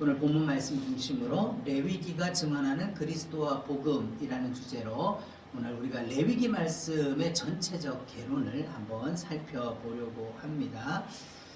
오늘 본문 말씀 중심으로 레위기가 증언하는 그리스도와 복음이라는 주제로 오늘 우리가 레위기 말씀의 전체적 개론을 한번 살펴보려고 합니다.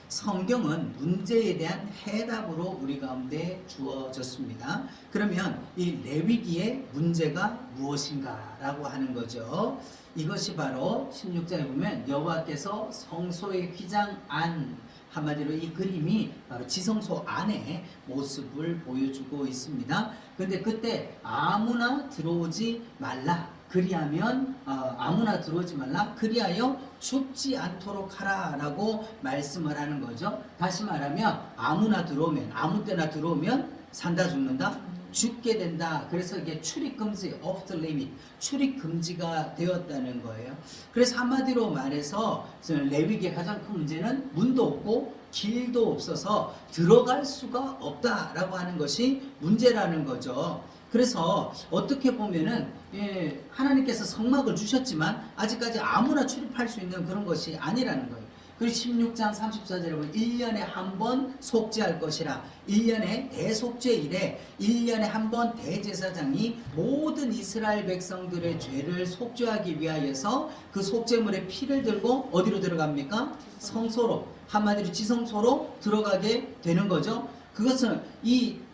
성경은 문제에 대한 해답으로 우리 가운데 주어졌습니다. 그러면 이 레위기의 문제가 무엇인가 라고 하는 거죠. 이것이 바로 16장에 보면 여호와께서 성소의 휘장 안, 한마디로 이 그림이 바로 지성소 안의 모습을 보여주고 있습니다. 근데 그때 아무나 들어오지 말라. 그리하면 아무나 들어오지 말라. 그리하여 죽지 않도록 하라라고 말씀을 하는 거죠. 다시 말하면 아무나 들어오면, 아무 때나 들어오면 산다 죽는다 죽게 된다. 그래서 이게 출입 금지, off the limit, 출입 금지가 되었다는 거예요. 그래서 한마디로 말해서 레위기의 가장 큰 문제는 문도 없고 길도 없어서 들어갈 수가 없다라고 하는 것이 문제라는 거죠. 그래서 어떻게 보면은 하나님께서 성막을 주셨지만 아직까지 아무나 출입할 수 있는 그런 것이 아니라는 거예요. 그리고 16장 34절에 보면 1년에 한 번 속죄할 것이라. 1년에 대속죄일에 1년에 한 번 대제사장이 모든 이스라엘 백성들의 죄를 속죄하기 위하여서 그 속죄물의 피를 들고 어디로 들어갑니까? 성소로, 한마디로 지성소로 들어가게 되는 거죠. 그것은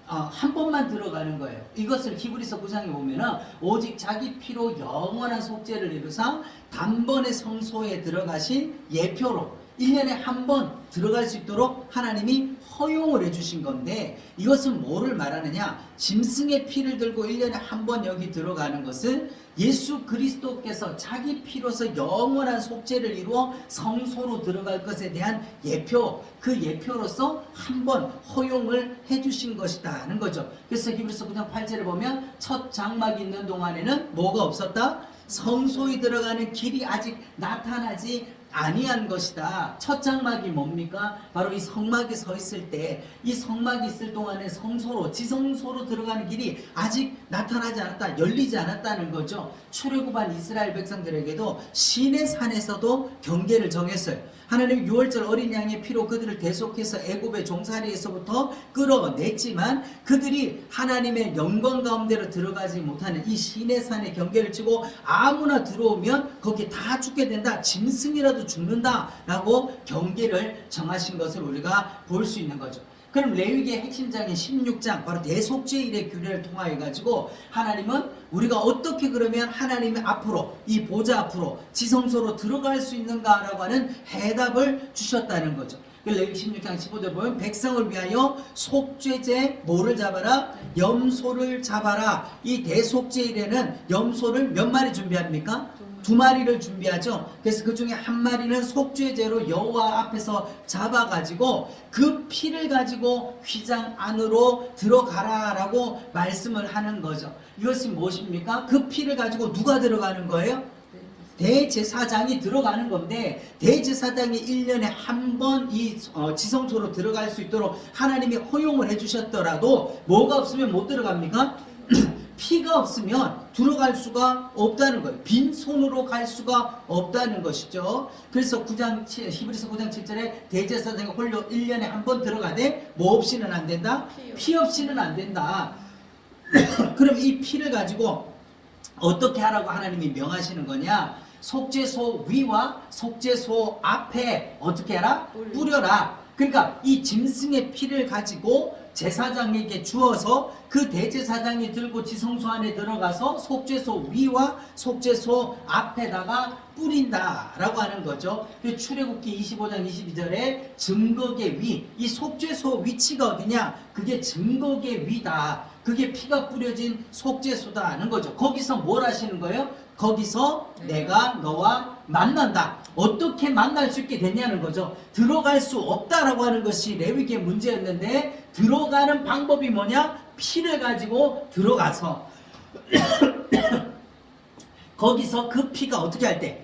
한 번만 들어가는 거예요. 이것을 히브리서 9장에 보면은 오직 자기 피로 영원한 속죄를 이루사 단번에 성소에 들어가신 예표로 1년에 한 번 들어갈 수 있도록 하나님이 허용을 해주신 건데, 이것은 뭐를 말하느냐? 짐승의 피를 들고 1년에 한 번 여기 들어가는 것은 예수 그리스도께서 자기 피로서 영원한 속죄를 이루어 성소로 들어갈 것에 대한 예표, 그 예표로서 한 번 허용을 해주신 것이다 하는 거죠. 그래서 히브리서 9장 8절에 보면 첫 장막이 있는 동안에는 뭐가 없었다? 성소에 들어가는 길이 아직 나타나지 아니한 것이다. 첫 장막이 뭡니까? 바로 이 성막이 서 있을 때, 이 성막이 있을 동안에 성소로, 지성소로 들어가는 길이 아직 나타나지 않았다, 열리지 않았다는 거죠. 출애굽한 이스라엘 백성들에게도 시내 산에서도 경계를 정했어요. 하나님 6월절 어린 양의 피로 그들을 대속해서 애굽의 종살이에서부터 끌어냈지만 그들이 하나님의 영광 가운데로 들어가지 못하는 이 시내산의 경계를 치고 아무나 들어오면 거기 다 죽게 된다, 짐승이라도 죽는다 라고 경계를 정하신 것을 우리가 볼 수 있는 거죠. 그럼 레위기의 핵심장인 16장, 바로 대속죄일의 규례를 통하여 가지고 하나님은 우리가 어떻게 그러면 하나님의 앞으로, 이 보좌 앞으로 지성소로 들어갈 수 있는가라고 하는 해답을 주셨다는 거죠. 레위기 16장 15절 보면 백성을 위하여 속죄제 뭐를 잡아라? 염소를 잡아라. 이 대속죄일에는 염소를 몇 마리 준비합니까? 2마리를 준비하죠. 그래서 그 중에 한 마리는 속죄제로 여호와 앞에서 잡아가지고 그 피를 가지고 휘장 안으로 들어가라 라고 말씀을 하는 거죠. 이것이 무엇입니까? 그 피를 가지고 누가 들어가는 거예요? 대제사장이 들어가는 건데, 대제사장이 1년에 한 번 이 지성소로 들어갈 수 있도록 하나님이 허용을 해주셨더라도 뭐가 없으면 못 들어갑니까? 피가 없으면 들어갈 수가 없다는 거예요. 빈손으로 갈 수가 없다는 것이죠. 그래서 히브리서 9장 7절에 대제사장이 홀로 1년에 한 번 들어가되 뭐 없이는 안 된다? 피 없이는 안 된다. 그럼 이 피를 가지고 어떻게 하라고 하나님이 명하시는 거냐? 속죄소 위와 속죄소 앞에 어떻게 해라? 뿌려라. 그러니까 이 짐승의 피를 가지고 제사장에게 주어서 그 대제사장이 들고 지성소 안에 들어가서 속죄소 위와 속죄소 앞에다가 뿌린다라고 하는 거죠. 출애굽기 25장 22절에 증거계 위, 이 속죄소 위치가 어디냐? 그게 증거계 위다. 그게 피가 뿌려진 속죄소다 하는 거죠. 거기서 뭘 하시는 거예요? 거기서 내가 너와 만난다. 어떻게 만날 수 있게 됐냐는 거죠. 들어갈 수 없다라고 하는 것이 레위기의 문제였는데, 들어가는 방법이 뭐냐? 피를 가지고 들어가서 거기서 그 피가 어떻게 할 때?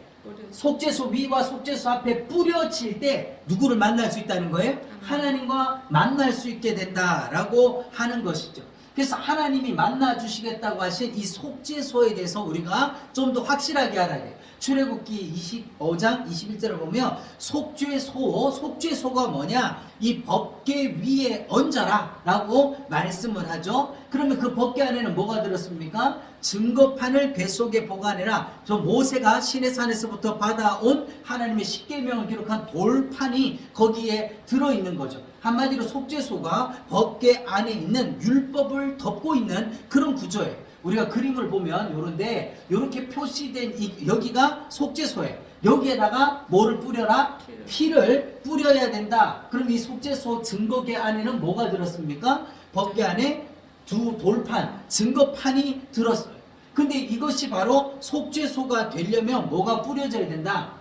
속죄소 위와 속죄소 앞에 뿌려질 때 누구를 만날 수 있다는 거예요? 하나님과 만날 수 있게 된다라고 하는 것이죠. 그래서 하나님이 만나 주시겠다고 하신 이 속죄소에 대해서 우리가 좀 더 확실하게 알아야 돼요. 출애굽기 25장 21절을 보면 속죄소가 뭐냐? 이 법궤 위에 얹어라 라고 말씀을 하죠. 그러면 그 법궤 안에는 뭐가 들었습니까? 증거판을 궤 속에 보관해라. 저 모세가 시내산에서부터 받아온 하나님의 십계명을 기록한 돌판이 거기에 들어있는 거죠. 한마디로 속죄소가 법궤 안에 있는 율법을 덮고 있는 그런 구조예요. 우리가 그림을 보면 요런데 요렇게 표시된 여기가 속죄소예요. 여기에다가 뭐를 뿌려라? 피를 뿌려야 된다. 그럼 이 속죄소 증거궤 안에는 뭐가 들었습니까? 법궤 안에 두 돌판, 증거판이 들었어요. 근데 이것이 바로 속죄소가 되려면 뭐가 뿌려져야 된다?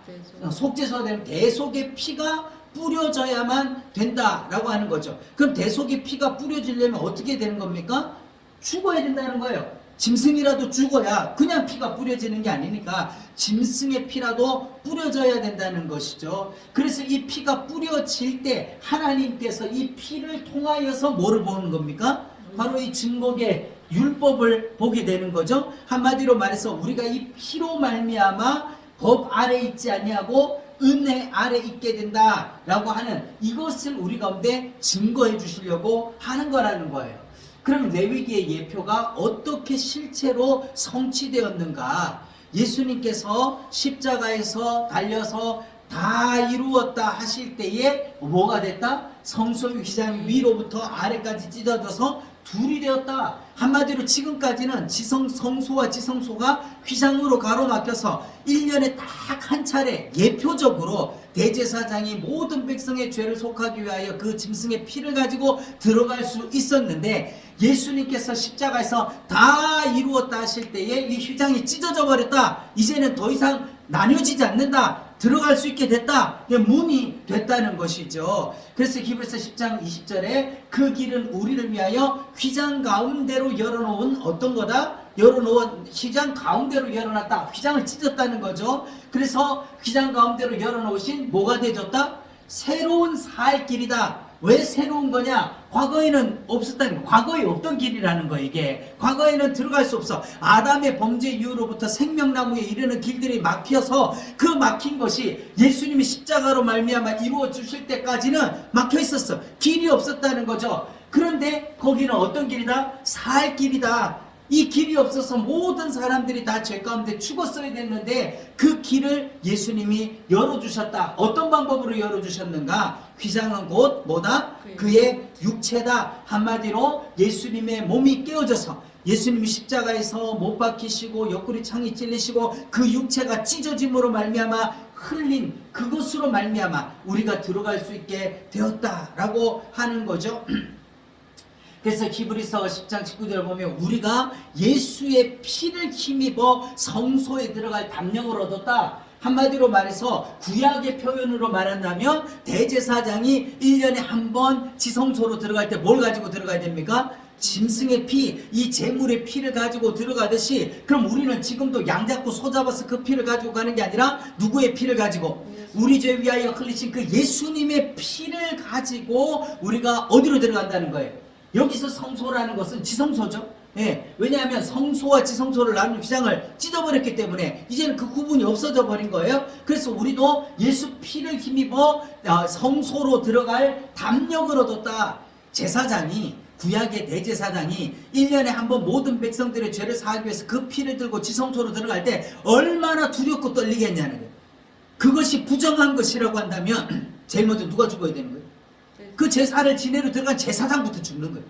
속죄소가 되면 대속의 피가 뿌려져야만 된다라고 하는 거죠. 그럼 대속의 피가 뿌려지려면 어떻게 되는 겁니까? 죽어야 된다는 거예요. 짐승이라도 죽어야 그냥 피가 뿌려지는 게 아니니까 짐승의 피라도 뿌려져야 된다는 것이죠. 그래서 이 피가 뿌려질 때 하나님께서 이 피를 통하여서 뭐를 보는 겁니까? 바로 이 증거의 율법을 보게 되는 거죠. 한마디로 말해서 우리가 이 피로 말미암아 법 아래 있지 아니하고 은혜 아래 있게 된다라고 하는 이것을 우리 가운데 증거해 주시려고 하는 거라는 거예요. 그럼 레위기의 예표가 어떻게 실제로 성취되었는가? 예수님께서 십자가에서 달려서 다 이루었다 하실 때에 뭐가 됐다? 성소의 휘장 위로부터 아래까지 찢어져서 둘이 되었다. 한마디로 지금까지는 성소와 지성소가 휘장으로 가로막혀서 1년에 딱 한 차례 예표적으로 대제사장이 모든 백성의 죄를 속하기 위하여 그 짐승의 피를 가지고 들어갈 수 있었는데 예수님께서 십자가에서 다 이루었다 하실 때에 이 휘장이 찢어져 버렸다. 이제는 더 이상 나뉘어지지 않는다. 들어갈 수 있게 됐다. 문이 됐다는 것이죠. 그래서 히브리서 10장 20절에 그 길은 우리를 위하여 휘장 가운데로 열어놓은 어떤 거다? 열어놓은 휘장 가운데로 열어놨다. 휘장을 찢었다는 거죠. 그래서 휘장 가운데로 열어놓으신 뭐가 되졌다? 새로운 살 길이다. 왜 새로운 거냐? 과거에는 없었다는 거. 과거에 없던 길이라는 거예요. 이게 과거에는 들어갈 수 없어. 아담의 범죄 이후로부터 생명나무에 이르는 길들이 막혀서 그 막힌 것이 예수님이 십자가로 말미암아 이루어 주실 때까지는 막혀 있었어. 길이 없었다는 거죠. 그런데 거기는 어떤 길이다? 살 길이다. 이 길이 없어서 모든 사람들이 다 죄 가운데 죽었어야 됐는데 그 길을 예수님이 열어주셨다. 어떤 방법으로 열어주셨는가? 휘장은 곧 뭐다? 그의 육체다. 한마디로 예수님의 몸이 깨어져서 예수님이 십자가에서 못 박히시고 옆구리 창이 찔리시고 그 육체가 찢어짐으로 말미암아 흘린 그것으로 말미암아 우리가 들어갈 수 있게 되었다라고 하는 거죠. 그래서 히브리서 10장 19절 보면 우리가 예수의 피를 힘입어 성소에 들어갈 담력을 얻었다. 한마디로 말해서 구약의 표현으로 말한다면 대제사장이 1년에 한 번 지성소로 들어갈 때 뭘 가지고 들어가야 됩니까? 짐승의 피, 이 제물의 피를 가지고 들어가듯이 그럼 우리는 지금도 양 잡고 소 잡아서 그 피를 가지고 가는 게 아니라 누구의 피를 가지고? 우리 죄 위하여 흘리신 그 예수님의 피를 가지고 우리가 어디로 들어간다는 거예요? 여기서 성소라는 것은 지성소죠. 예, 왜냐하면 성소와 지성소를 나눈 휘장을 찢어버렸기 때문에 이제는 그 구분이 없어져 버린 거예요. 그래서 우리도 예수 피를 힘입어 성소로 들어갈 담력을 얻었다. 제사장이 구약의 대제사장이 1년에 한 번 모든 백성들의 죄를 사하기 위해서 그 피를 들고 지성소로 들어갈 때 얼마나 두렵고 떨리겠냐는 거예요. 그것이 부정한 것이라고 한다면 제일 먼저 누가 죽어야 되는 거예요? 그 제사를 지내러 들어간 제사장부터 죽는 거예요.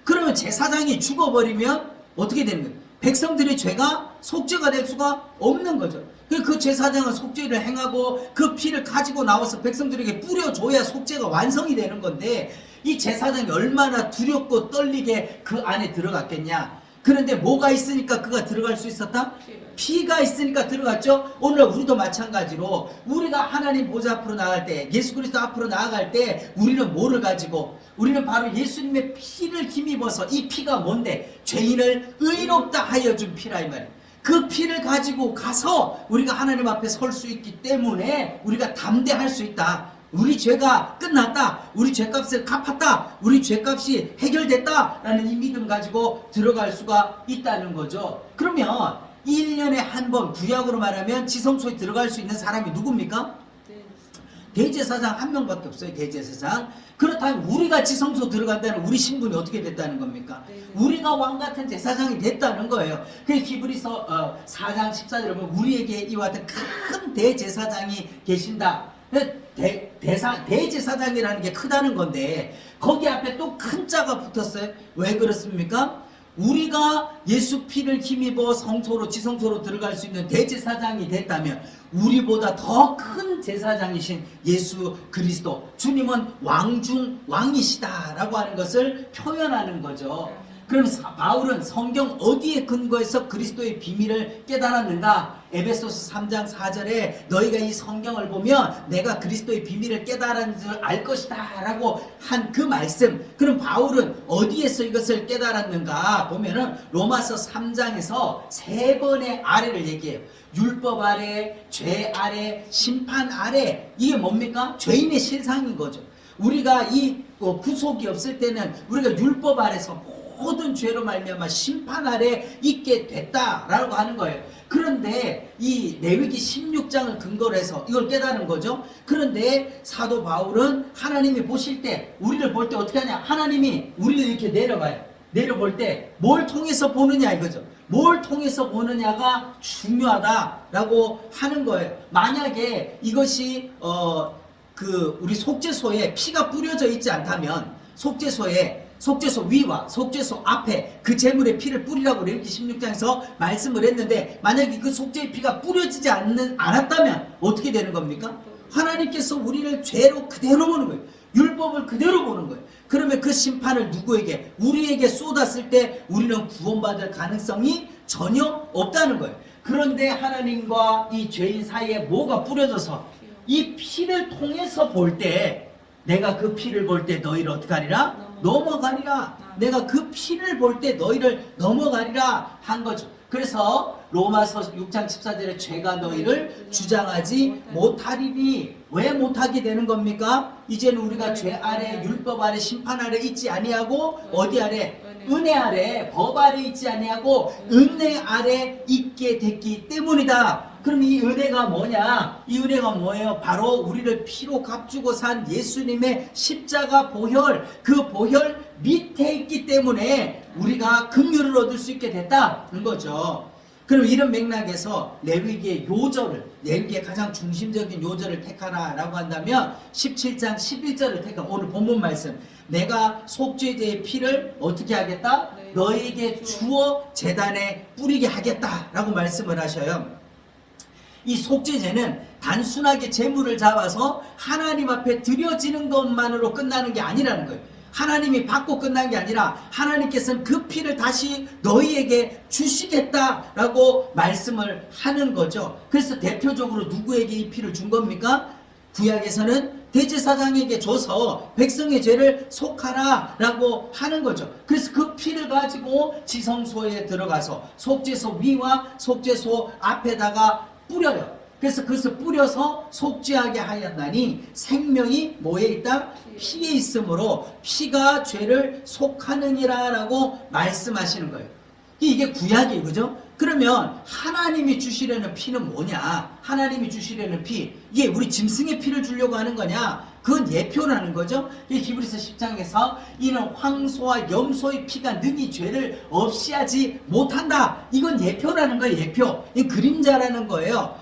그러면 제사장이 죽어버리면 어떻게 되는 거예요? 백성들의 죄가 속죄가 될 수가 없는 거죠. 그 제사장은 속죄를 행하고 그 피를 가지고 나와서 백성들에게 뿌려줘야 속죄가 완성이 되는 건데 이 제사장이 얼마나 두렵고 떨리게 그 안에 들어갔겠냐. 그런데 뭐가 있으니까 그가 들어갈 수 있었다? 피가 있으니까 들어갔죠. 오늘 우리도 마찬가지로 우리가 하나님 보좌 앞으로 나갈 때, 예수 그리스도 앞으로 나아갈 때 우리는 뭐를 가지고? 우리는 바로 예수님의 피를 힘입어서, 이 피가 뭔데? 죄인을 의롭다 하여 준 피라 이 말이에요. 그 피를 가지고 가서 우리가 하나님 앞에 설 수 있기 때문에 우리가 담대할 수 있다. 우리 죄가 끝났다, 우리 죄값을 갚았다, 우리 죄값이 해결됐다 라는 이 믿음 가지고 들어갈 수가 있다는 거죠. 그러면 1년에 한 번, 구약으로 말하면 지성소에 들어갈 수 있는 사람이 누굽니까? 대제사장 한 명밖에 없어요. 대제사장. 그렇다면 우리가 지성소 들어간다는 우리 신분이 어떻게 됐다는 겁니까? 우리가 왕같은 제사장이 됐다는 거예요. 그래서 히브리서 4장 14절에 보면 우리에게 이와 같은 큰 대제사장이 계신다. 대제사장이라는 게 크다는 건데 거기 앞에 또 큰 자가 붙었어요. 왜 그렇습니까? 우리가 예수 피를 힘입어 성소로 지성소로 들어갈 수 있는 대제사장이 됐다면 우리보다 더 큰 제사장이신 예수 그리스도 주님은 왕중 왕이시다라고 하는 것을 표현하는 거죠. 그럼 바울은 성경 어디에 근거해서 그리스도의 비밀을 깨달았는가? 에베소서 3장 4절에 너희가 이 성경을 보면 내가 그리스도의 비밀을 깨달은 줄 알 것이다 라고 한 그 말씀. 그럼 바울은 어디에서 이것을 깨달았는가 보면은 로마서 3장에서 세 번의 아래를 얘기해요. 율법 아래, 죄 아래, 심판 아래. 이게 뭡니까? 죄인의 실상인 거죠. 우리가 이 구속이 없을 때는 우리가 율법 아래서 모든 죄로 말미암아 심판 아래 있게 됐다라고 하는 거예요. 그런데 이 레위기 16장을 근거로 해서 이걸 깨달은 거죠. 그런데 사도 바울은 하나님이 보실 때 우리를 볼 때 어떻게 하냐? 하나님이 우리를 이렇게 내려봐요. 내려볼 때 뭘 통해서 보느냐 이거죠. 뭘 통해서 보느냐가 중요하다라고 하는 거예요. 만약에 이것이 우리 속죄소에 피가 뿌려져 있지 않다면 속죄소 위와 속죄소 앞에 그 제물의 피를 뿌리라고 레위기 16장에서 말씀을 했는데 만약에 그 속죄의 피가 뿌려지지 않았다면 어떻게 되는 겁니까? 하나님께서 우리를 죄로 그대로 보는 거예요. 율법을 그대로 보는 거예요. 그러면 그 심판을 누구에게? 우리에게 쏟았을 때 우리는 구원받을 가능성이 전혀 없다는 거예요. 그런데 하나님과 이 죄인 사이에 뭐가 뿌려져서 이 피를 통해서 볼 때 내가 그 피를 볼 때 너희를 어떻게 하리라? 넘어가리라. 내가 그 피를 볼 때 너희를 넘어가리라 한 거죠. 그래서 로마서 6장 14절에 죄가 너희를 주장하지 못하리니 왜 못하게 되는 겁니까? 이제는 우리가 죄 아래, 율법 아래, 심판 아래 있지 아니하고 어디 아래? 은혜 아래, 법 아래 있지 아니하고 은혜 아래 있게 됐기 때문이다. 그럼 이 은혜가 뭐냐? 이 은혜가 뭐예요? 바로 우리를 피로 값주고 산 예수님의 십자가 보혈, 그 보혈 밑에 있기 때문에 우리가 긍휼을 얻을 수 있게 됐다는 거죠. 그럼 이런 맥락에서 레위기의 요절을, 레위기의 가장 중심적인 요절을 택하라라고 한다면 17장 11절을 택하. 오늘 본문 말씀. 내가 속죄제의 피를 어떻게 하겠다? 너희에게 주어 제단에 뿌리게 하겠다라고 말씀을 하셔요. 이 속죄제는 단순하게 제물을 잡아서 하나님 앞에 드려지는 것만으로 끝나는 게 아니라는 거예요. 하나님이 받고 끝난 게 아니라 하나님께서는 그 피를 다시 너희에게 주시겠다라고 말씀을 하는 거죠. 그래서 대표적으로 누구에게 이 피를 준 겁니까? 구약에서는 대제사장에게 줘서 백성의 죄를 속하라라고 하는 거죠. 그래서 그 피를 가지고 지성소에 들어가서 속죄소 위와 속죄소 앞에다가 뿌려요. 그래서 그것을 뿌려서 속죄하게 하였나니 생명이 뭐에 있다? 피에 있으므로 피가 죄를 속하느니라 라고 말씀하시는 거예요. 이게 구약이에요. 그죠? 그러면 하나님이 주시려는 피는 뭐냐? 하나님이 주시려는 피, 이게 우리 짐승의 피를 주려고 하는 거냐? 그건 예표라는 거죠. 히브리서 10장에서 이는 황소와 염소의 피가 능히 죄를 없이 하지 못한다. 이건 예표라는 거예요. 예표. 이 그림자라는 거예요.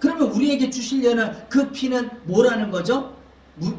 그러면 우리에게 주시려는 그 피는 뭐라는 거죠?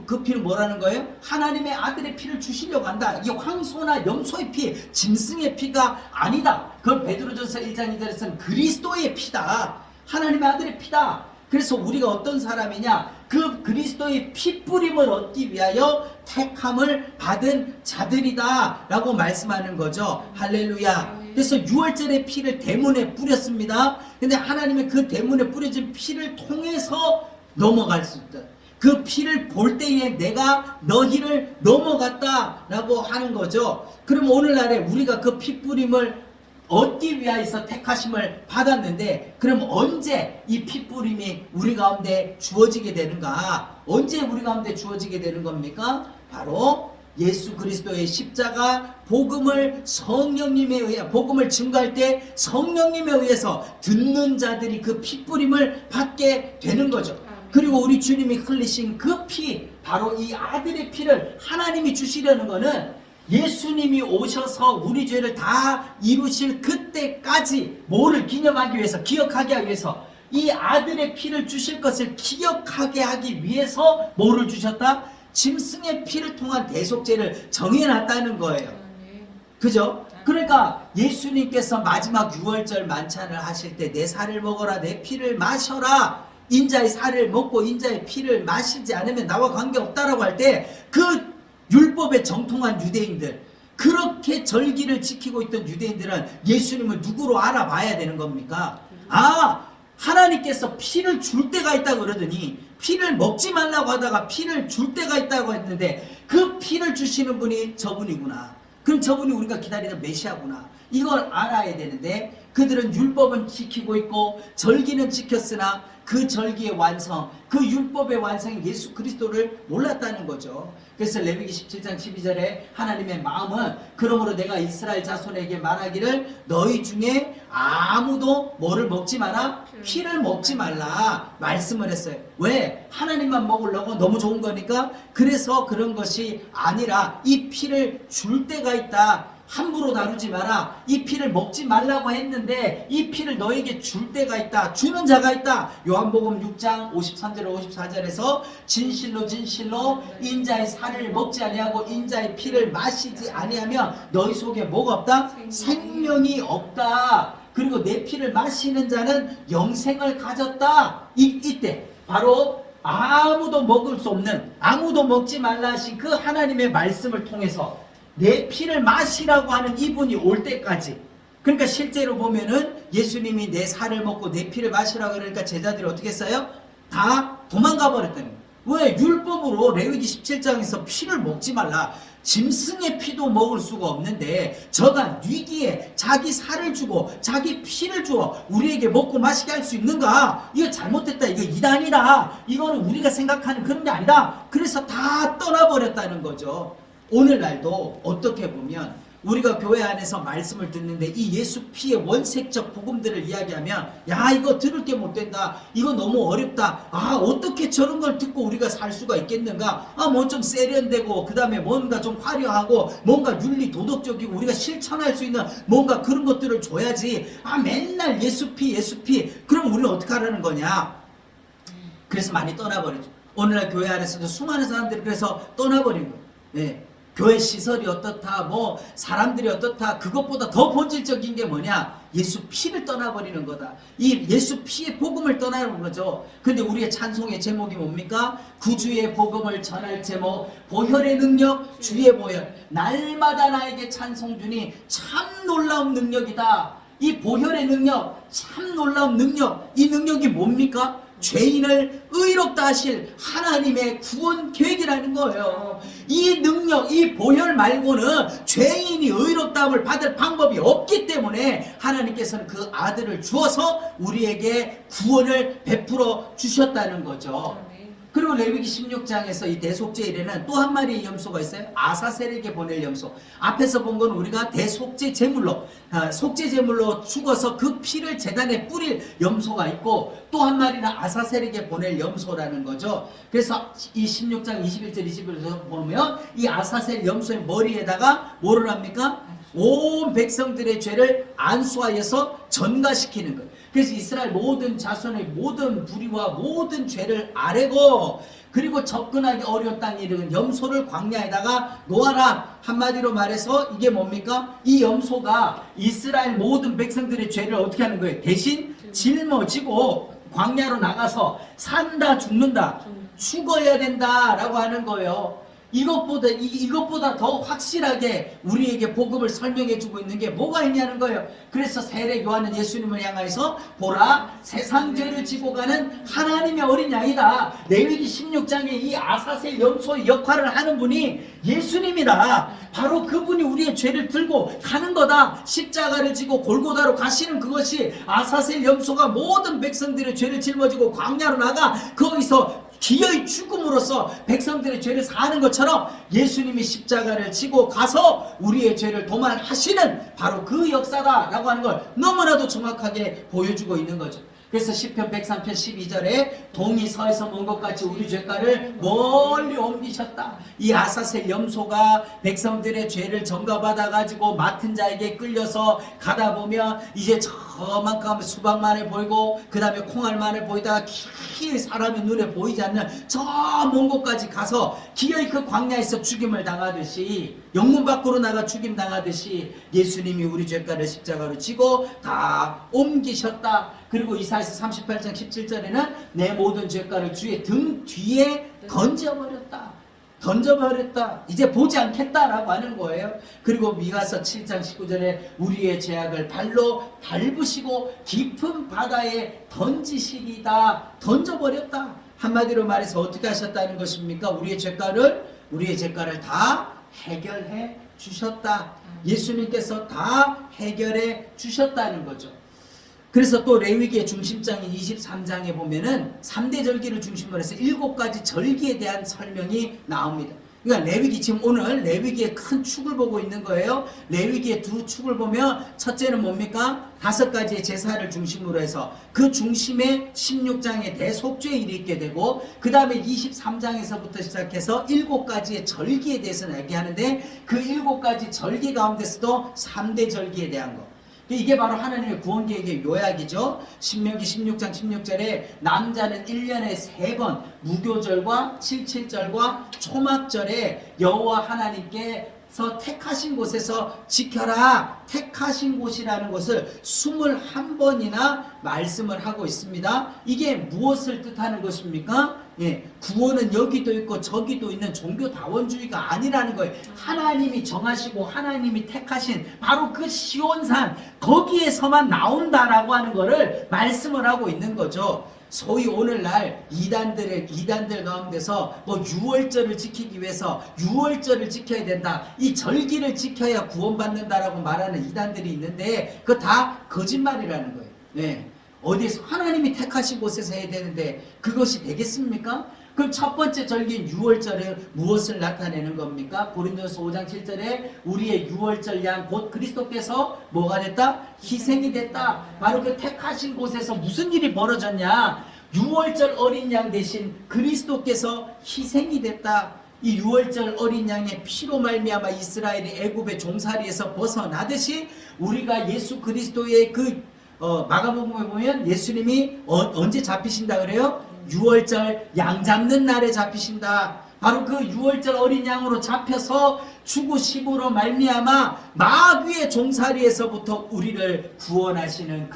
그 피는 뭐라는 거예요? 하나님의 아들의 피를 주시려고 한다. 이게 황소나 염소의 피, 짐승의 피가 아니다. 그걸 베드로전서 1장 2절에서는 그리스도의 피다. 하나님의 아들의 피다. 그래서 우리가 어떤 사람이냐? 그 그리스도의 피 뿌림을 얻기 위하여 택함을 받은 자들이다 라고 말씀하는 거죠. 할렐루야. 그래서 6월절의 피를 대문에 뿌렸습니다. 근데 하나님의 그 대문에 뿌려진 피를 통해서 넘어갈 수 있다. 그 피를 볼 때에 내가 너희를 넘어갔다 라고 하는 거죠. 그럼 오늘날에 우리가 그 피 뿌림을 얻기 위하여서 택하심을 받았는데, 그럼 언제 이 핏부림이 우리 가운데 주어지게 되는가? 언제 우리 가운데 주어지게 되는 겁니까? 바로 예수 그리스도의 십자가 복음을 성령님에 의해, 복음을 증거할 때 성령님에 의해서 듣는 자들이 그 핏부림을 받게 되는 거죠. 그리고 우리 주님이 흘리신 그 피, 바로 이 아들의 피를 하나님이 주시려는 거는 예수님이 오셔서 우리 죄를 다 이루실 그때까지 뭐를 기념하기 위해서, 기억하게 하기 위해서, 이 아들의 피를 주실 것을 기억하게 하기 위해서 뭐를 주셨다? 짐승의 피를 통한 대속죄를 정해놨다는 거예요. 그죠? 그러니까 예수님께서 마지막 6월절 만찬을 하실 때 내 살을 먹어라, 내 피를 마셔라, 인자의 살을 먹고 인자의 피를 마시지 않으면 나와 관계없다라고 할 때 그 율법에 정통한 유대인들, 그렇게 절기를 지키고 있던 유대인들은 예수님을 누구로 알아봐야 되는 겁니까? 아, 하나님께서 피를 줄 때가 있다고 그러더니 피를 먹지 말라고 하다가 피를 줄 때가 있다고 했는데 그 피를 주시는 분이 저분이구나. 그럼 저분이 우리가 기다리는 메시아구나. 이걸 알아야 되는데 그들은 율법은 지키고 있고 절기는 지켰으나 그 절기의 완성, 그 율법의 완성인 예수 그리스도를 몰랐다는 거죠. 그래서 레위기 17장 12절에 하나님의 마음은 그러므로 내가 이스라엘 자손에게 말하기를 너희 중에 아무도 뭐를 먹지 마라? 피를 먹지 말라 말씀을 했어요. 왜? 하나님만 먹으려고 너무 좋은 거니까. 그래서 그런 것이 아니라 이 피를 줄 때가 있다. 함부로 다루지 마라. 이 피를 먹지 말라고 했는데 이 피를 너에게 줄 때가 있다. 주는 자가 있다. 요한복음 6장 53절 54절에서 진실로 진실로 인자의 살을 먹지 아니하고 인자의 피를 마시지 아니하면 너희 속에 뭐가 없다? 생명이 없다. 그리고 내 피를 마시는 자는 영생을 가졌다. 이때 바로 아무도 먹을 수 없는, 아무도 먹지 말라 하신 그 하나님의 말씀을 통해서 내 피를 마시라고 하는 이분이 올 때까지, 그러니까 실제로 보면은 예수님이 내 살을 먹고 내 피를 마시라고 그러니까 제자들이 어떻게 했어요? 다 도망가 버렸다는 거예요. 왜? 율법으로 레위기 17장에서 피를 먹지 말라, 짐승의 피도 먹을 수가 없는데 저가 위기에 자기 살을 주고 자기 피를 주어 우리에게 먹고 마시게 할 수 있는가? 이거 잘못됐다, 이거 이단이다, 이거는 우리가 생각하는 그런 게 아니다. 그래서 다 떠나버렸다는 거죠. 오늘날도 어떻게 보면 우리가 교회 안에서 말씀을 듣는데 이 예수 피의 원색적 복음들을 이야기하면 야, 이거 들을 게 못 된다, 이거 너무 어렵다, 아, 어떻게 저런 걸 듣고 우리가 살 수가 있겠는가, 아, 뭐 좀 세련되고 그 다음에 뭔가 좀 화려하고 뭔가 윤리 도덕적이고 우리가 실천할 수 있는 뭔가 그런 것들을 줘야지, 아, 맨날 예수 피 예수 피, 그럼 우리는 어떻게 하라는 거냐. 그래서 많이 떠나버리죠. 오늘날 교회 안에서도 수많은 사람들이 그래서 떠나버린 거예요. 네. 교회 시설이 어떻다, 뭐 사람들이 어떻다, 그것보다 더 본질적인 게 뭐냐? 예수 피를 떠나버리는 거다. 이 예수 피의 복음을 떠나는 거죠. 근데 우리의 찬송의 제목이 뭡니까? 구주의 복음을 전할 제목, 보혈의 능력, 주의 보혈, 날마다 나에게 찬송 주니 참 놀라운 능력이다. 이 보혈의 능력, 참 놀라운 능력, 이 능력이 뭡니까? 죄인을 의롭다 하실 하나님의 구원 계획이라는 거예요. 이 능력, 이 보혈 말고는 죄인이 의롭다함을 받을 방법이 없기 때문에 하나님께서는 그 아들을 주어서 우리에게 구원을 베풀어 주셨다는 거죠. 그리고 레위기 16장에서 이 대속죄일에는 또 한 마리의 염소가 있어요. 아사셀에게 보낼 염소. 앞에서 본 건 우리가 대속죄 제물로, 속죄 제물로 죽어서 그 피를 제단에 뿌릴 염소가 있고, 또 한 마리는 아사셀에게 보낼 염소라는 거죠. 그래서 이 16장 21절 21절에서 보면 이 아사셀 염소의 머리에다가 뭐를 합니까? 온 백성들의 죄를 안수하여서 전가시키는 거예요. 그래서 이스라엘 모든 자손의 모든 불의와 모든 죄를 아뢰고, 그리고 접근하기 어려운 땅에 이르는 염소를 광야에다가 놓아라. 한마디로 말해서 이게 뭡니까? 이 염소가 이스라엘 모든 백성들의 죄를 어떻게 하는 거예요? 대신 짊어지고 광야로 나가서 산다 죽는다, 죽어야 된다라고 하는 거예요. 이것보다 더 확실하게 우리에게 복음을 설명해 주고 있는 게 뭐가 있냐는 거예요. 그래서 세례 요한은 예수님을 향해서 보라, 세상 죄를 지고 가는 하나님의 어린 양이다. 레위기 16장에 이 아사셀 염소의 역할을 하는 분이 예수님이다. 바로 그분이 우리의 죄를 들고 가는 거다. 십자가를 지고 골고다로 가시는 그것이 아사셀 염소가 모든 백성들의 죄를 짊어지고 광야로 나가 거기서 기어이 죽음으로써 백성들의 죄를 사하는 것처럼 예수님이 십자가를 지고 가서 우리의 죄를 도말하시는 바로 그 역사다라고 하는 걸 너무나도 정확하게 보여주고 있는 거죠. 그래서 시편 103편 12절에 동이 서에서 먼 것 같이 우리 죄가를 멀리 옮기셨다. 이 아사셀 염소가 백성들의 죄를 전가받아 가지고 맡은 자에게 끌려서 가다 보면 이제 저만큼 수박만해 보이고 그 다음에 콩알만해 보이다가 길 사람의 눈에 보이지 않는 저 먼 곳까지 가서 기어이 그 광야에서 죽임을 당하듯이 영문 밖으로 나가 죽임 당하듯이 예수님이 우리 죄가를 십자가로 지고 다 옮기셨다. 그리고 이사야서 38장 17절에는 내 모든 죄가를 주의 등 뒤에 던져버렸다. 이제 보지 않겠다라고 하는 거예요. 그리고 미가서 7장 19절에 우리의 죄악을 발로 밟으시고 깊은 바다에 던지시리다. 던져버렸다. 한마디로 말해서 어떻게 하셨다는 것입니까? 우리의 죄가를 다 해결해 주셨다. 예수님께서 다 해결해 주셨다는 거죠. 그래서 또 레위기의 중심장인 23장에 보면은 3대 절기를 중심으로 해서 7가지 절기에 대한 설명이 나옵니다. 그러니까 레위기, 지금 오늘 레위기의 큰 축을 보고 있는 거예요. 레위기의 두 축을 보면 첫째는 뭡니까? 5가지의 제사를 중심으로 해서 그 중심에 16장에 대속죄일이 있게 되고 그 다음에 23장에서부터 시작해서 7가지의 절기에 대해서 얘기하는데 그 7가지 절기 가운데서도 3대 절기에 대한 것. 이게 바로 하나님의 구원계획의 요약이죠. 신명기 16장 16절에 남자는 1년에 3번 무교절과 칠칠절과 초막절에 여호와 하나님께서 택하신 곳에서 지켜라. 택하신 곳이라는 것을 21번이나 말씀을 하고 있습니다. 이게 무엇을 뜻하는 것입니까? 구원은 여기도 있고 저기도 있는 종교다원주의가 아니라는 거예요. 하나님이 정하시고 하나님이 택하신 바로 그 시온산 거기에서만 나온다라고 하는 것을 말씀을 하고 있는 거죠. 소위 오늘날 이단들 가운데서 뭐 유월절을 지키기 위해서 유월절을 지켜야 된다. 이 절기를 지켜야 구원받는다라고 말하는 이단들이 있는데 그거 다 거짓말이라는 거예요. 어디에서 하나님이 택하신 곳에서 해야 되는데 그것이 되겠습니까? 그럼 첫 번째 절기인 유월절은 무엇을 나타내는 겁니까? 고린도서 5장 7절에 우리의 유월절 양 곧 그리스도께서 뭐가 됐다? 희생이 됐다. 바로 그 택하신 곳에서 무슨 일이 벌어졌냐? 유월절 어린 양 대신 그리스도께서 희생이 됐다. 이 유월절 어린 양의 피로 말미암아 이스라엘이 애굽의 종살이에서 벗어나듯이 우리가 예수 그리스도의 마가복음에 보면 예수님이 언제 잡히신다 그래요? 유월절 양 잡는 날에 잡히신다. 바로 그 유월절 어린 양으로 잡혀서 죽으심으로 말미암아 마귀의 종살이에서부터 우리를 구원하시는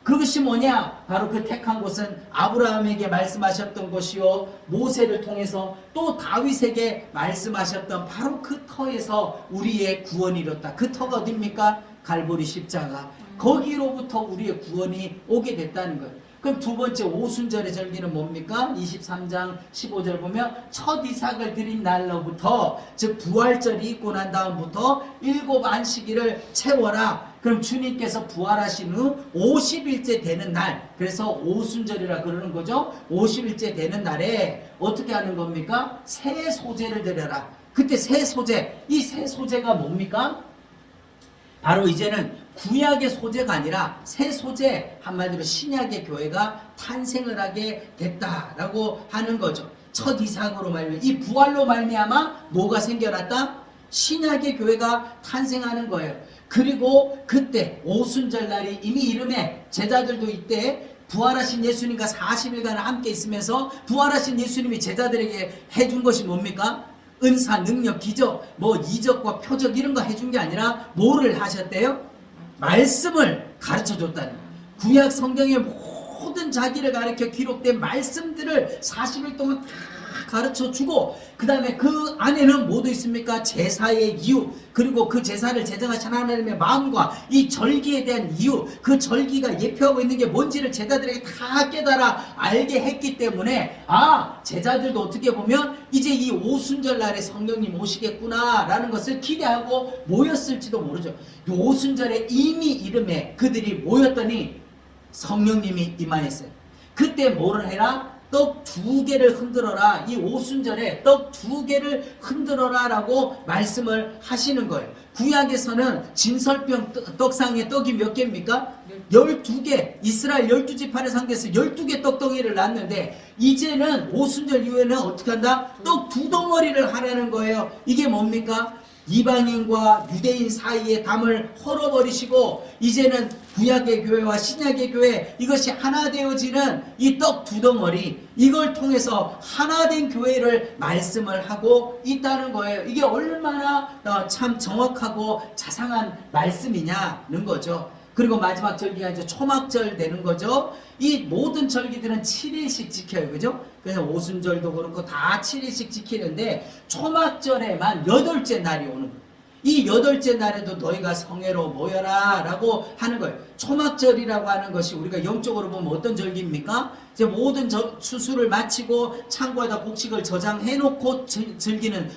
그것이 뭐냐? 바로 그 택한 곳은 아브라함에게 말씀하셨던 것이요 모세를 통해서 또 다윗에게 말씀하셨던 바로 그 터에서 우리의 구원이 이뤘다. 그 터가 어딥니까? 갈보리 십자가. 거기로부터 우리의 구원이 오게 됐다는 거예요. 그럼 두 번째 오순절의 절기는 뭡니까? 23장 15절 보면 첫 이삭을 드린 날로부터 즉 부활절이 있고 난 다음부터 7 안식일을 채워라. 그럼 주님께서 부활하신 후 50일째 되는 날, 그래서 오순절이라 그러는 거죠. 50일째 되는 날에 어떻게 하는 겁니까? 새 소제를 드려라. 그때 새 소제, 이 새 소제가 뭡니까? 바로 이제는 구약의 소재가 아니라 새 소재, 한마디로 신약의 교회가 탄생을 하게 됐다라고 하는 거죠. 첫 이삭으로 말미암아 이 부활로 말미암아 뭐가 생겨났다? 신약의 교회가 탄생하는 거예요. 그리고 그때 오순절 날이 이미 이름에 제자들도 이때 부활하신 예수님과 40일간 함께 있으면서 부활하신 예수님이 제자들에게 해준 것이 뭡니까? 은사, 능력, 기적, 뭐 이적과 표적 이런 거 해준 게 아니라 뭐를 하셨대요? 말씀을 가르쳐 줬다는 거예요. 구약 성경의 모든 자기를 가르쳐 기록된 말씀들을 40일 동안 다 가르쳐 주고, 그 다음에 그 안에는 뭐도 있습니까? 제사의 이유, 그리고 그 제사를 제정하신 하나님의 마음과 이 절기에 대한 이유, 그 절기가 예표하고 있는 게 뭔지를 제자들에게 다 깨달아 알게 했기 때문에, 제자들도 어떻게 보면 이제 이 오순절 날에 성령님 오시겠구나 라는 것을 기대하고 모였을지도 모르죠. 이 오순절에 이미 이름에 그들이 모였더니 성령님이 임하였어요. 그때 뭐를 해라? 떡 2개를 흔들어라. 이 오순절에 떡 2개를 흔들어라 라고 말씀을 하시는 거예요. 구약에서는 진설병 떡상에 떡이 몇 개입니까? 12개. 이스라엘 12지파를 상대해서 12개 떡덩이를 놨는데, 이제는 오순절 이후에는 어떻게 한다? 떡 2덩어리를 하라는 거예요. 이게 뭡니까? 이방인과 유대인 사이의 담을 헐어버리시고, 이제는 구약의 교회와 신약의 교회, 이것이 하나 되어지는 이 떡 2덩어리, 이걸 통해서 하나 된 교회를 말씀을 하고 있다는 거예요. 이게 얼마나 참 정확하고 자상한 말씀이냐는 거죠. 그리고 마지막 절기가 이제 초막절 되는 거죠. 이 모든 절기들은 7일씩 지켜요. 그죠? 그래서 오순절도 그렇고 다 7일씩 지키는데, 초막절에만 8째 날이 오는 거예요. 이 8째 날에도 너희가 성회로 모여라 라고 하는 거예요. 초막절이라고 하는 것이 우리가 영적으로 보면 어떤 절기입니까? 이제 모든 추수를 마치고 창고에다 곡식을 저장해 놓고 즐기는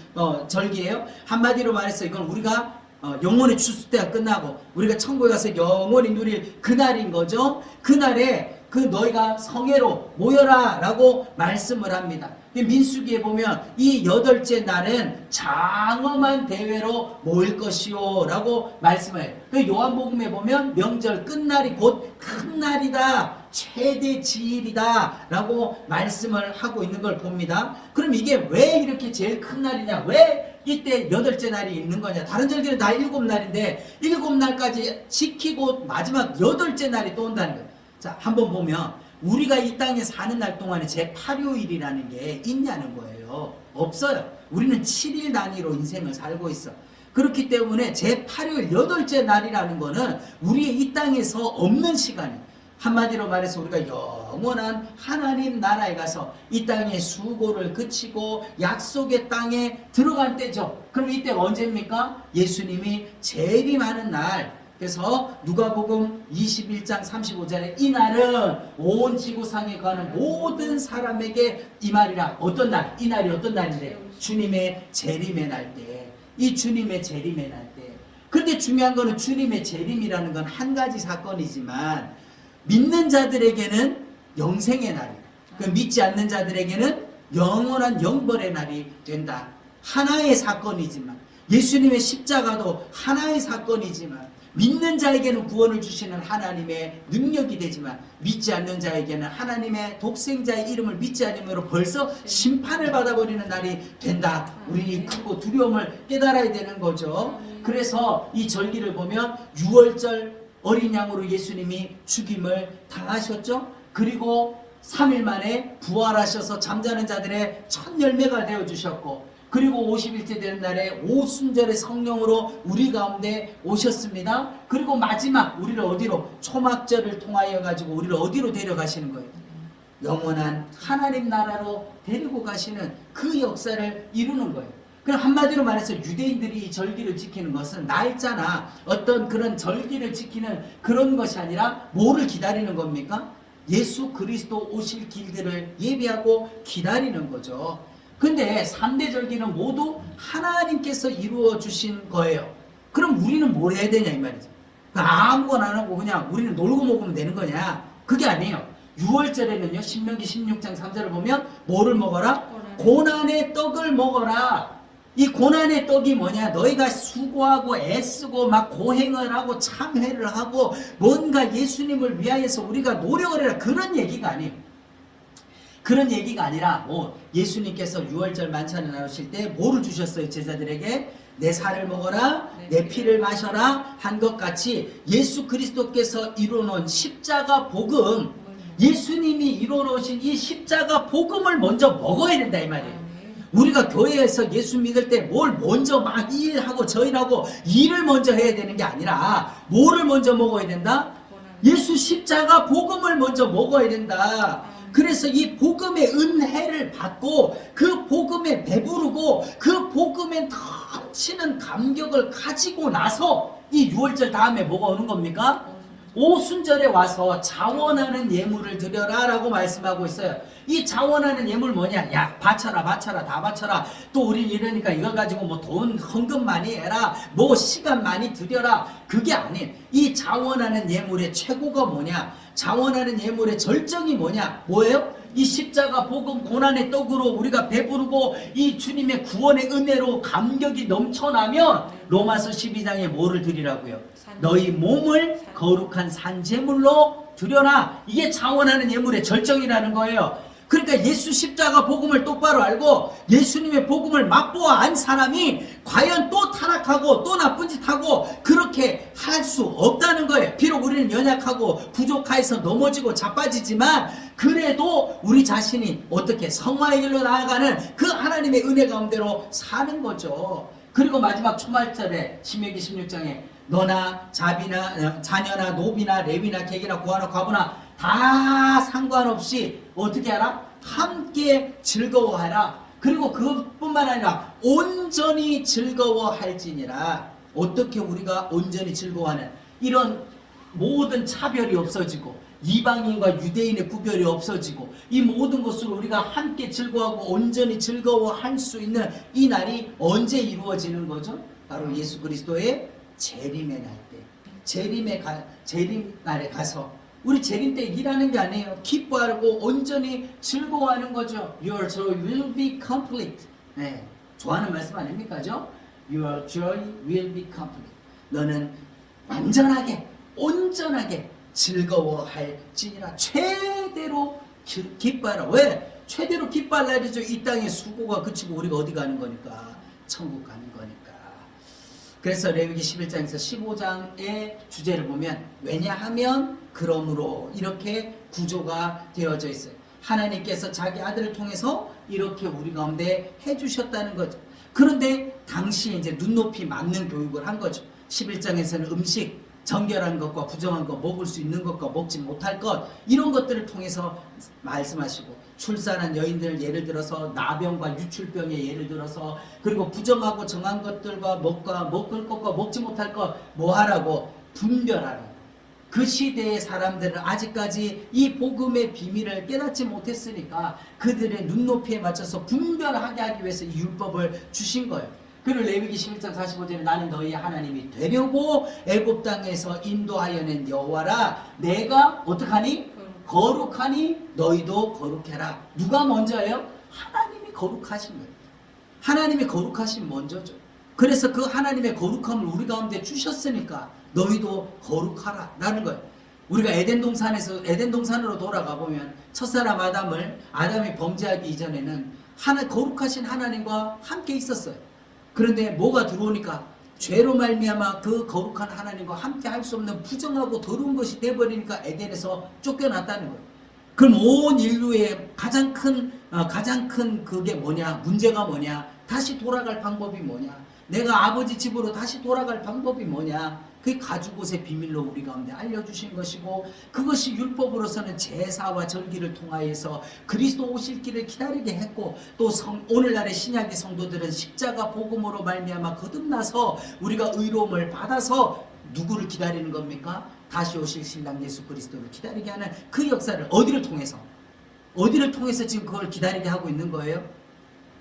절기예요. 한마디로 말해서 이건 우리가 영원의 추수 때가 끝나고 우리가 천국에 가서 영원히 누릴 그날인 거죠. 그날에 너희가 성회로 모여라 라고 말씀을 합니다. 민수기에 보면 이 8째 날은 장엄한 대회로 모일 것이요 라고 말씀해요. 요한복음에 보면 명절 끝날이 곧 큰 날이다, 최대 지일이다 라고 말씀을 하고 있는 걸 봅니다. 그럼 이게 왜 이렇게 제일 큰 날이냐, 왜 이때 8째 날이 있는 거냐? 다른 절기는 다 7날인데 7날까지 지키고 마지막 8째 날이 또 온다는 거예요. 자, 한번 보면 우리가 이 땅에 사는 날 동안에 제8요일이라는 게 있냐는 거예요. 없어요. 우리는 7일 단위로 인생을 살고 있어. 그렇기 때문에 제8요일 8째 날이라는 거는 우리의 이 땅에서 없는 시간이에요. 한마디로 말해서 우리가 영원한 하나님 나라에 가서 이 땅의 수고를 그치고 약속의 땅에 들어간 때죠. 그럼 이때가 언제입니까? 예수님이 재림하는 날. 그래서 누가복음 21장 35절에 이 날은 온 지구상에 가는 모든 사람에게 이 말이라. 어떤 날? 이 날이 어떤 날인데? 주님의 재림의 날 때. 이 주님의 재림의 날 때. 그런데 중요한 거는 주님의 재림이라는 건 한 가지 사건이지만 믿는 자들에게는 영생의 날이다. 그 믿지 않는 자들에게는 영원한 영벌의 날이 된다. 하나의 사건이지만, 예수님의 십자가도 하나의 사건이지만, 믿는 자에게는 구원을 주시는 하나님의 능력이 되지만, 믿지 않는 자에게는 하나님의 독생자의 이름을 믿지 않으므로 벌써 심판을 받아버리는 날이 된다. 우리 크고 두려움을 깨달아야 되는 거죠. 그래서 이 절기를 보면 6월절 어린 양으로 예수님이 죽임을 당하셨죠. 그리고 3일 만에 부활하셔서 잠자는 자들의 첫 열매가 되어주셨고, 그리고 50일째 되는 날에 오순절의 성령으로 우리 가운데 오셨습니다. 그리고 마지막 우리를 어디로? 초막절을 통하여 가지고 우리를 어디로 데려가시는 거예요? 영원한 하나님 나라로 데리고 가시는 그 역사를 이루는 거예요. 그럼 한마디로 말해서 유대인들이 이 절기를 지키는 것은 날짜나 어떤 그런 절기를 지키는 그런 것이 아니라 뭐를 기다리는 겁니까? 예수 그리스도 오실 길들을 예비하고 기다리는 거죠. 근데 3대 절기는 모두 하나님께서 이루어 주신 거예요. 그럼 우리는 뭘 해야 되냐 이 말이죠. 아무거나 안 하고 그냥 우리는 놀고 먹으면 되는 거냐? 그게 아니에요. 6월절에는요, 신명기 16장 3절을 보면 뭐를 먹어라? 고난의 떡을 먹어라. 이 고난의 떡이 뭐냐? 너희가 수고하고 애쓰고 막 고행을 하고 참회를 하고 뭔가 예수님을 위하여서 우리가 노력을 해라. 그런 얘기가 아니에요. 그런 얘기가 아니라 예수님께서 6월절 만찬을 나누실 때 뭐를 주셨어요? 제자들에게 내 살을 먹어라, 내 피를 마셔라 한 것 같이 예수 그리스도께서 이루어놓은 십자가 복음, 예수님이 이루어놓으신 이 십자가 복음을 먼저 먹어야 된다 이 말이에요. 우리가 교회에서 예수 믿을 때 뭘 먼저 막 일하고 저일하고 일을 먼저 해야 되는 게 아니라 뭐를 먼저 먹어야 된다? 예수 십자가 복음을 먼저 먹어야 된다. 그래서 이 복음의 은혜를 받고 그 복음에 배부르고 그 복음에 넘치는 감격을 가지고 나서 이 6월절 다음에 뭐가 오는 겁니까? 오순절에 와서 자원하는 예물을 드려라 라고 말씀하고 있어요. 이 자원하는 예물 뭐냐? 야, 바쳐라 다 바쳐라. 또 우린 이러니까 이거 가지고 뭐 돈 헌금 많이 해라, 뭐 시간 많이 들여라. 그게 아닌, 이 자원하는 예물의 최고가 뭐냐? 자원하는 예물의 절정이 뭐냐? 뭐예요? 이 십자가 복음 고난의 떡으로 우리가 배부르고 이 주님의 구원의 은혜로 감격이 넘쳐나면 로마서 12장에 뭐를 드리라고요? 너희 몸을 거룩한 산제물로 드려라. 이게 자원하는 예물의 절정이라는 거예요. 그러니까 예수 십자가 복음을 똑바로 알고 예수님의 복음을 맛보아 안 사람이 과연 또 타락하고 또 나쁜 짓 하고 그렇게 할 수 없다는 거예요. 비록 우리는 연약하고 부족해서 넘어지고 자빠지지만 그래도 우리 자신이 어떻게 성화의 길로 나아가는 그 하나님의 은혜 가운데로 사는 거죠. 그리고 마지막 초말절에 신명기 16장에 너나 자비나 자녀나 노비나 레위나 객이나 고아나 과부나 다 상관없이 어떻게 하라? 함께 즐거워하라. 그리고 그뿐만 아니라 온전히 즐거워할지니라. 어떻게 우리가 온전히 즐거워하는, 이런 모든 차별이 없어지고 이방인과 유대인의 구별이 없어지고 이 모든 것으로 우리가 함께 즐거워하고 온전히 즐거워할 수 있는 이 날이 언제 이루어지는 거죠? 바로 예수 그리스도의 재림의 날 때, 재림 날에 가서, 우리 재림 때 일하는 게 아니에요. 기뻐하고 온전히 즐거워하는 거죠. Your joy will be complete. 네, 좋아하는 말씀 아닙니까? Your joy will be complete. 너는 완전하게 온전하게 즐거워할지니라. 최대로 기뻐하라. 왜? 최대로 기뻐할 날이죠. 이 땅의 수고가 그치고 우리가 어디 가는 거니까? 천국 가는 거니까. 그래서 레위기 11장에서 15장의 주제를 보면, 왜냐하면 그러므로 이렇게 구조가 되어져 있어요. 하나님께서 자기 아들을 통해서 이렇게 우리 가운데 해주셨다는 거죠. 그런데 당시에 이제 눈높이 맞는 교육을 한 거죠. 11장에서는 음식, 정결한 것과 부정한 것, 먹을 수 있는 것과 먹지 못할 것, 이런 것들을 통해서 말씀하시고, 출산한 여인들 예를 들어서 나병과 유출병의 예를 들어서, 그리고 부정하고 정한 것들과 먹을 것과 먹지 못할 것 뭐 하라고? 분별하라고. 그 시대의 사람들은 아직까지 이 복음의 비밀을 깨닫지 못했으니까 그들의 눈높이에 맞춰서 분별하게 하기 위해서 이 율법을 주신 거예요. 그리고 레위기 11장 45절에 나는 너희의 하나님이 되려고 애굽 땅에서 인도하여 낸 여호와라. 내가 어떡하니? 거룩하니 너희도 거룩해라. 누가 먼저예요? 하나님이 거룩하신 거예요. 하나님이 거룩하신 먼저죠. 그래서 그 하나님의 거룩함을 우리 가운데 주셨으니까 너희도 거룩하라 라는 거예요. 우리가 에덴 동산으로 돌아가 보면 첫사람 아담이 범죄하기 이전에는 거룩하신 하나님과 함께 있었어요. 그런데 뭐가 들어오니까 죄로 말미암아 그 거룩한 하나님과 함께 할 수 없는 부정하고 더러운 것이 돼버리니까 에덴에서 쫓겨났다는 거예요. 그럼 온 인류의 가장 큰 그게 뭐냐? 문제가 뭐냐? 다시 돌아갈 방법이 뭐냐? 내가 아버지 집으로 다시 돌아갈 방법이 뭐냐? 그게 가죽옷의 비밀로 우리 가운데 알려주신 것이고, 그것이 율법으로서는 제사와 절기를 통하여서 그리스도 오실 길을 기다리게 했고, 또 오늘날의 신약의 성도들은 십자가 복음으로 말미암아 거듭나서 우리가 의로움을 받아서 누구를 기다리는 겁니까? 다시 오실 신랑 예수 그리스도를 기다리게 하는 그 역사를 어디를 통해서 지금 그걸 기다리게 하고 있는 거예요?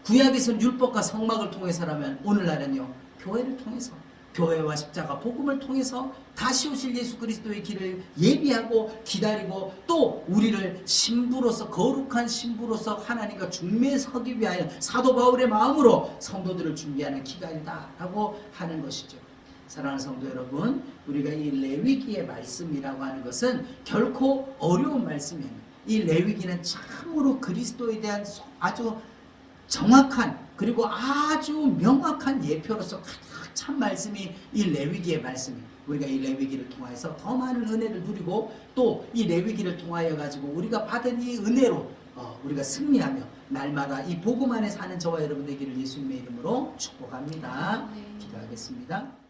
구약에서는 율법과 성막을 통해서라면 오늘날은요, 교회를 통해서, 교회와 십자가 복음을 통해서 다시 오실 예수 그리스도의 길을 예비하고 기다리고, 또 우리를 신부로서, 거룩한 신부로서 하나님과 중매에 서기 위하여 사도 바울의 마음으로 성도들을 준비하는 기간이다라고 하는 것이죠. 사랑하는 성도 여러분, 우리가 이 레위기의 말씀이라고 하는 것은 결코 어려운 말씀이 아니에요. 이 레위기는 참으로 그리스도에 대한 아주 정확한, 그리고 아주 명확한 예표로서 가득 찬 말씀이 이 레위기의 말씀이에요. 우리가 이 레위기를 통해서 더 많은 은혜를 누리고, 또 이 레위기를 통하여 가지고 우리가 받은 이 은혜로 우리가 승리하며 날마다 이 복음 안에 사는 저와 여러분 되기를 예수님의 이름으로 축복합니다. 기도하겠습니다.